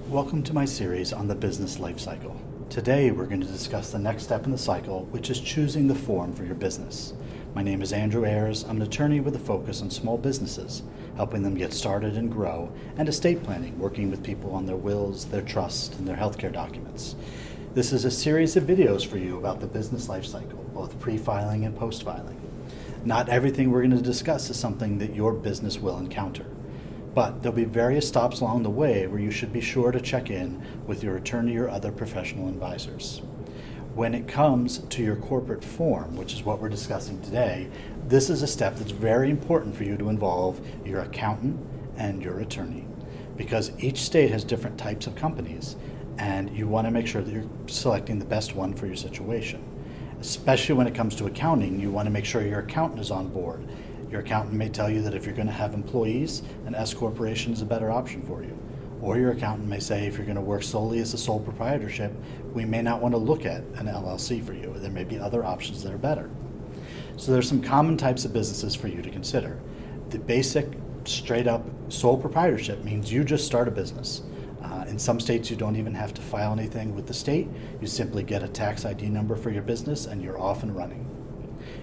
Welcome to my series on the business life cycle. Today we're going to discuss the next step in the cycle, which is choosing the form for your business. My name is Andrew Ayers. I'm an attorney with a focus on small businesses, helping them get started and grow, and estate planning, working with people on their wills, their trust, and their healthcare documents. This is a series of videos for you about the business life cycle, both pre-filing and post-filing. Not everything we're going to discuss is something that your business will encounter. But there'll be various stops along the way where you should be sure to check in with your attorney or other professional advisors. When it comes to your corporate form, which is what we're discussing today, this is a step that's very important for you to involve your accountant and your attorney, because each state has different types of companies, and you want to make sure that you're selecting the best one for your situation. Especially when it comes to accounting, you want to make sure your accountant is on board. Your accountant may tell you that if you're going to have employees, an S corporation is a better option for you. Or your accountant may say if you're going to work solely as a sole proprietorship, we may not want to look at an LLC for you. There may be other options that are better. So there's some common types of businesses for you to consider. The basic, straight up sole proprietorship means you just start a business. In some states, you don't even have to file anything with the state. You simply get a tax ID number for your business and you're off and running.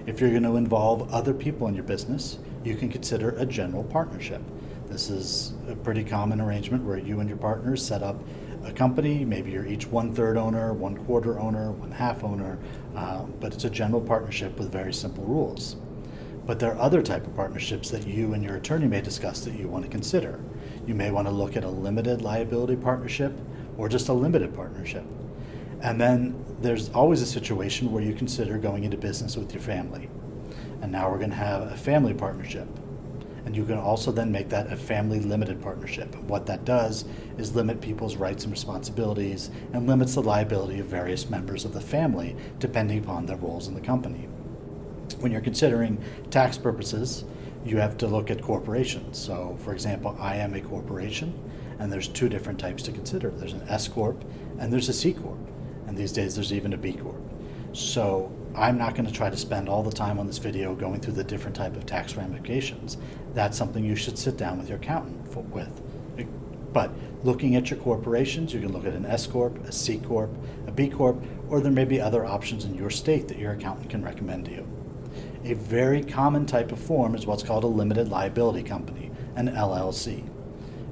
If you're going to involve other people in your business, you can consider a general partnership. This is a pretty common arrangement where you and your partners set up a company. Maybe you're each 1/3 owner, 1/4 owner, 1/2 owner, but it's a general partnership with very simple rules. But there are other type of partnerships that you and your attorney may discuss that you want to consider. You may want to look at a limited liability partnership or just a limited partnership. And then there's always a situation where you consider going into business with your family. And now we're going to have a family partnership. And you can also then make that a family limited partnership. What that does is limit people's rights and responsibilities and limits the liability of various members of the family depending upon their roles in the company. When you're considering tax purposes, you have to look at corporations. So for example, I am a corporation, and there's two different types to consider. There's an S Corp and there's a C Corp. And these days there's even a B Corp. So I'm not going to try to spend all the time on this video going through the different type of tax ramifications. That's something you should sit down with your accountant with. But looking at your corporations, you can look at an S Corp, a C Corp, a B Corp, or there may be other options in your state that your accountant can recommend to you. A very common type of form is what's called a limited liability company, an LLC.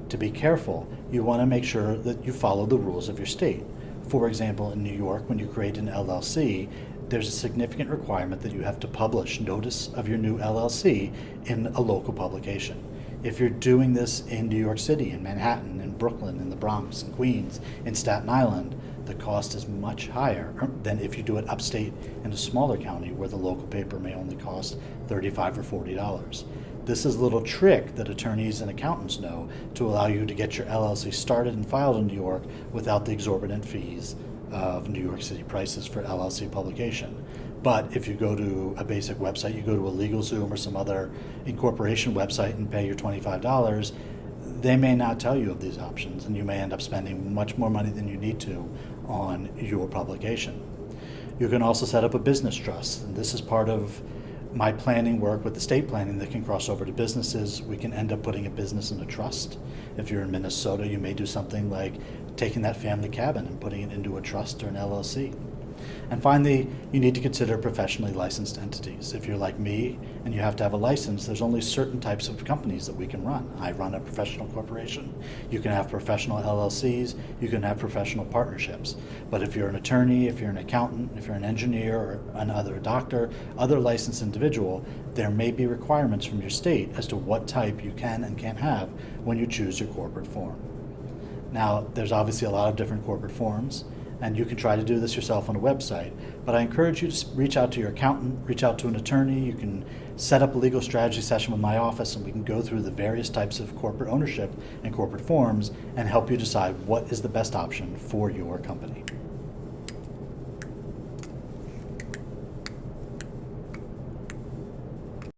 To be careful, you want to make sure that you follow the rules of your state. For example, in New York, when you create an LLC, there's a significant requirement that you have to publish notice of your new LLC in a local publication. If you're doing this in New York City, in Manhattan, in Brooklyn, in the Bronx, in Queens, in Staten Island, the cost is much higher than if you do it upstate in a smaller county where the local paper may only cost $35 or $40. This is a little trick that attorneys and accountants know to allow you to get your LLC started and filed in New York without the exorbitant fees of New York City prices for LLC publication. But if you go to a basic website, you go to a LegalZoom or some other incorporation website and pay your $25, they may not tell you of these options, and you may end up spending much more money than you need to on your publication. You can also set up a business trust, and this is part of my planning work with estate planning that can cross over to businesses. We can end up putting a business in a trust. If you're in Minnesota, you may do something like taking that family cabin and putting it into a trust or an LLC. And finally, you need to consider professionally licensed entities. If you're like me and you have to have a license, there's only certain types of companies that we can run. I run a professional corporation. You can have professional LLCs, you can have professional partnerships. But if you're an attorney, if you're an accountant, if you're an engineer or another doctor, other licensed individual, there may be requirements from your state as to what type you can and can't have when you choose your corporate form. Now, there's obviously a lot of different corporate forms, and you can try to do this yourself on a website. But I encourage you to reach out to your accountant, reach out to an attorney. You can set up a legal strategy session with my office, and we can go through the various types of corporate ownership and corporate forms and help you decide what is the best option for your company.